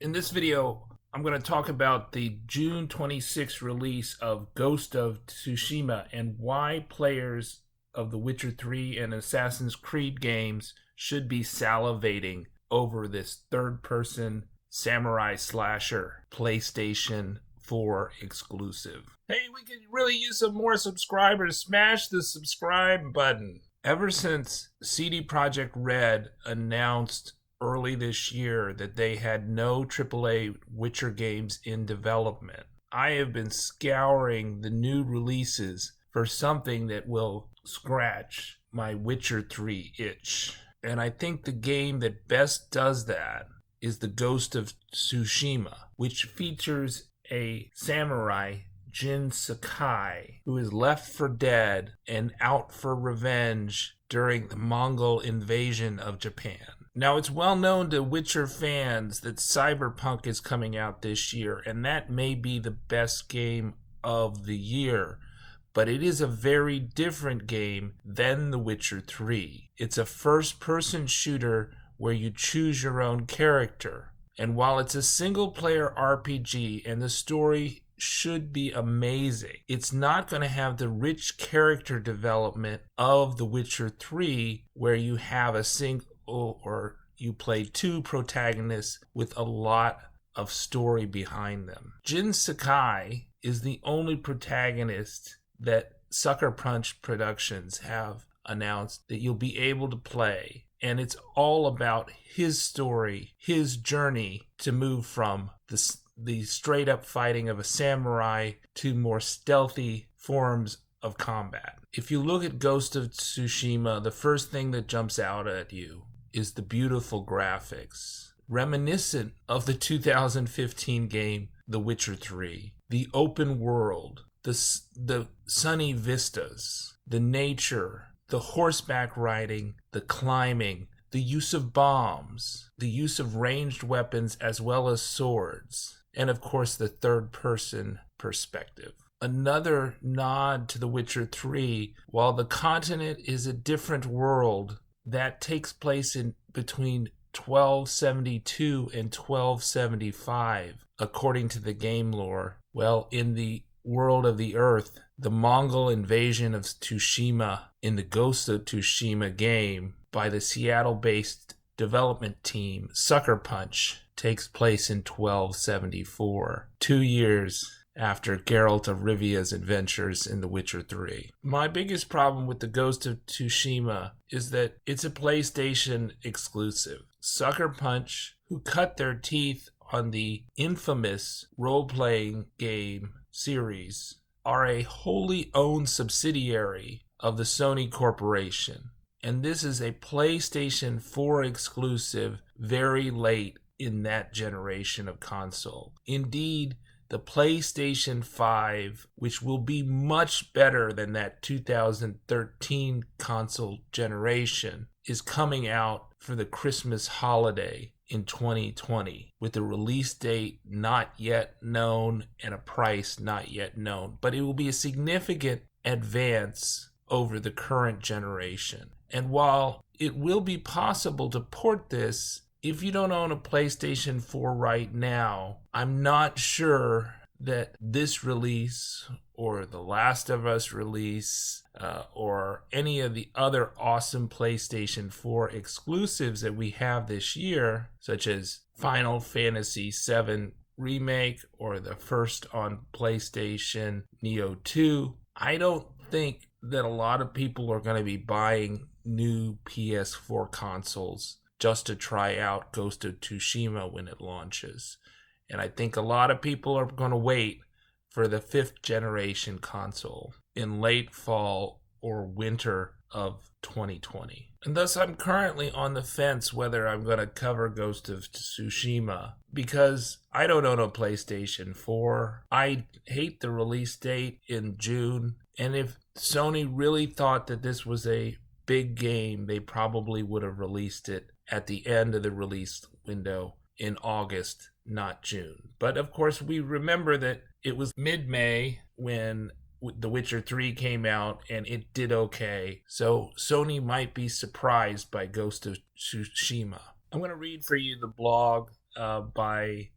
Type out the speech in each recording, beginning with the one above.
In this video, I'm going to talk about the June 26th release of Ghost of Tsushima and why players of The Witcher 3 and Assassin's Creed games should be salivating over this third-person samurai slasher PlayStation 4 exclusive. Hey, we could really use some more subscribers. Smash the subscribe button. Ever since CD Projekt Red announced early this year that they had no AAA Witcher games in development, I have been scouring the new releases for something that will scratch my Witcher 3 itch. And I think the game that best does that is the Ghost of Tsushima, which features a samurai, Jin Sakai, who is left for dead and out for revenge during the Mongol invasion of Japan. Now, it's well known to Witcher fans that Cyberpunk is coming out this year, and that may be the best game of the year. But it is a very different game than The Witcher 3. It's a first-person shooter where you choose your own character. And while it's a single-player RPG and the story should be amazing, it's not going to have the rich character development of The Witcher 3, where you have a single or you play two protagonists with a lot of story behind them. Jin Sakai is the only protagonist that Sucker Punch Productions have announced that you'll be able to play. And it's all about his story, his journey to move from the straight up fighting of a samurai to more stealthy forms of combat. If you look at Ghost of Tsushima, the first thing that jumps out at you is the beautiful graphics, reminiscent of the 2015 game The Witcher 3, the open world, the sunny vistas, the nature, the horseback riding, the climbing, the use of bombs, the use of ranged weapons as well as swords, and of course the third-person perspective. Another nod to The Witcher 3, while the continent is a different world that takes place in between 1272 and 1275, according to the game lore. Well, in the world of the Earth, the Mongol invasion of Tsushima in the Ghost of Tsushima game by the Seattle-based development team Sucker Punch takes place in 1274, 2 years after Geralt of Rivia's adventures in The Witcher 3. My biggest problem with the Ghost of Tsushima is that it's a PlayStation exclusive. Sucker Punch, who cut their teeth on the infamous role-playing game series, are a wholly owned subsidiary of the Sony Corporation. And this is a PlayStation 4 exclusive very late in that generation of console. Indeed, the PlayStation 5, which will be much better than that 2013 console generation, is coming out for the Christmas holiday in 2020 with a release date not yet known and a price not yet known. But it will be a significant advance over the current generation. And while it will be possible to port this, if you don't own a PlayStation 4 right now, I'm not sure that this release or The Last of Us release or any of the other awesome PlayStation 4 exclusives that we have this year, such as Final Fantasy VII Remake or the first on PlayStation Neo 2, I don't think that a lot of people are going to be buying new PS4 consoles just to try out Ghost of Tsushima when it launches. And I think a lot of people are going to wait for the 5th generation console in late fall or winter of 2020. And thus I'm currently on the fence whether I'm going to cover Ghost of Tsushima because I don't own a PlayStation 4. I hate the release date in June. And if Sony really thought that this was a big game, they probably would have released it at the end of the release window in August, not June. But of course, we remember that it was mid-May when The Witcher 3 came out and it did okay. So Sony might be surprised by Ghost of Tsushima. I'm going to read for you the blog by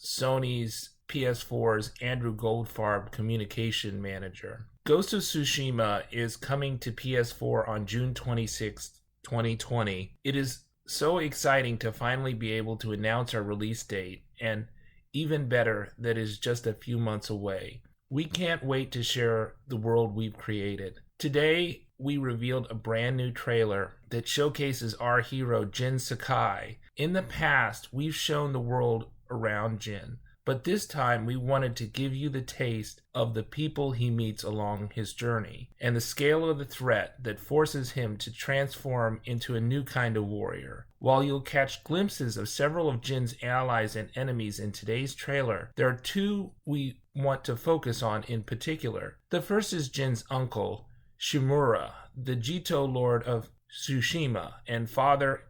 Sony's PS4's Andrew Goldfarb, communication manager. Ghost of Tsushima is coming to PS4 on June 26th, 2020. It is so exciting to finally be able to announce our release date, and even better, that is just a few months away. We can't wait to share the world we've created. Today, we revealed a brand new trailer that showcases our hero, Jin Sakai. In the past, we've shown the world around Jin, but this time we wanted to give you the taste of the people he meets along his journey and the scale of the threat that forces him to transform into a new kind of warrior. While you'll catch glimpses of several of Jin's allies and enemies in today's trailer, there are two we want to focus on in particular. The first is Jin's uncle, Shimura, the Jito Lord of Tsushima and father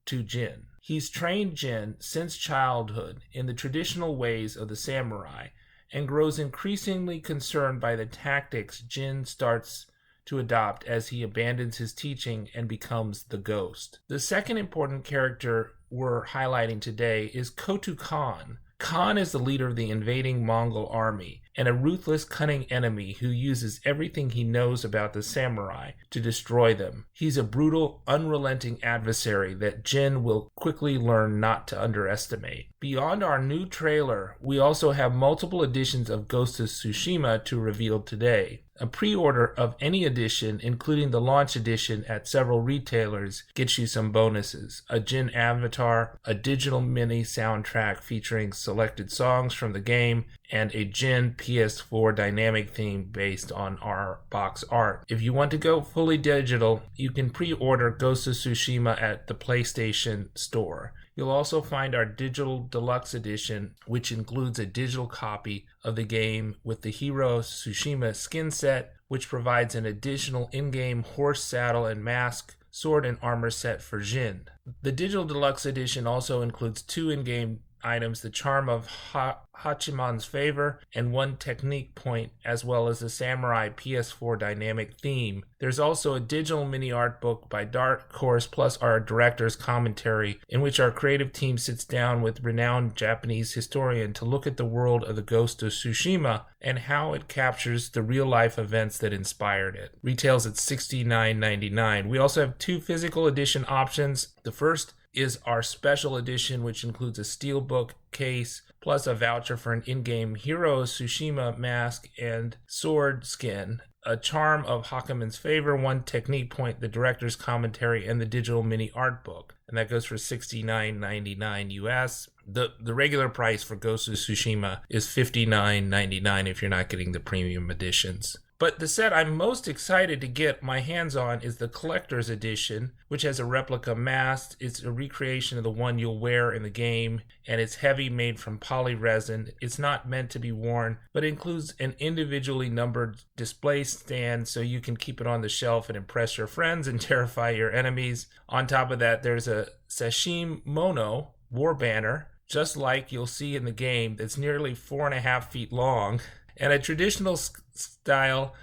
to Jin. He's trained Jin since childhood in the traditional ways of the samurai and grows increasingly concerned by the tactics Jin starts to adopt as he abandons his teaching and becomes the ghost. The second important character we're highlighting today is Kotu Khan. Khan is the leader of the invading Mongol army and a ruthless, cunning enemy who uses everything he knows about the samurai to destroy them. He's a brutal, unrelenting adversary that Jin will quickly learn not to underestimate. Beyond our new trailer, we also have multiple editions of Ghost of Tsushima to reveal today. A pre-order of any edition, including the launch edition at several retailers, gets you some bonuses. A Jin avatar, a digital mini soundtrack featuring selected songs from the game, and a Jin PS4 dynamic theme based on our box art. If you want to go fully digital, you can pre-order Ghost of Tsushima at the PlayStation Store. You'll also find our digital deluxe edition, which includes a digital copy of the game with the Hero Tsushima skin set, which provides an additional in-game horse saddle and mask, sword and armor set for Jin. The digital deluxe edition also includes 2 in-game items, the Charm of Hachiman's Favor and 1 technique point, as well as the Samurai PS4 dynamic theme. There's also a digital mini art book by Dark Horse plus our director's commentary, in which our creative team sits down with renowned Japanese historian to look at the world of the Ghost of Tsushima and how it captures the real-life events that inspired it. Retails at $69.99. We also have 2 physical edition options. The first is our special edition, which includes a steelbook case plus a voucher for an in-game Hero Tsushima mask and sword skin, a Charm of Hachiman's Favor, 1 technique point, the director's commentary, and the digital mini art book. And that goes for $69.99 US. The regular price for Ghost of Tsushima is $59.99 if you're not getting the premium editions. But the set I'm most excited to get my hands on is the collector's edition, which has a replica mask. It's a recreation of the one you'll wear in the game, and it's heavy, made from poly resin. It's not meant to be worn, but includes an individually numbered display stand so you can keep it on the shelf and impress your friends and terrify your enemies. On top of that, there's a Sashim Mono war banner, just like you'll see in the game, that's nearly 4.5 feet long, and a traditional style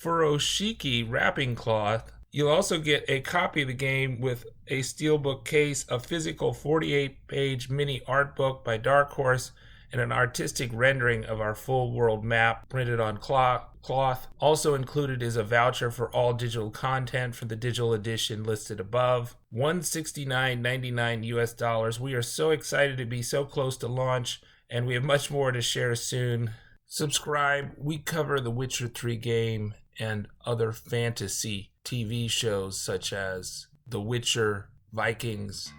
furoshiki wrapping cloth. You'll also get a copy of the game with a steelbook case, a physical 48-page mini art book by Dark Horse, and an artistic rendering of our full world map printed on cloth. Also included is a voucher for all digital content for the digital edition listed above. $169.99 US dollars. We are so excited to be so close to launch, and we have much more to share soon. Subscribe. We cover the Witcher 3 game and other fantasy TV shows such as The Witcher, Vikings,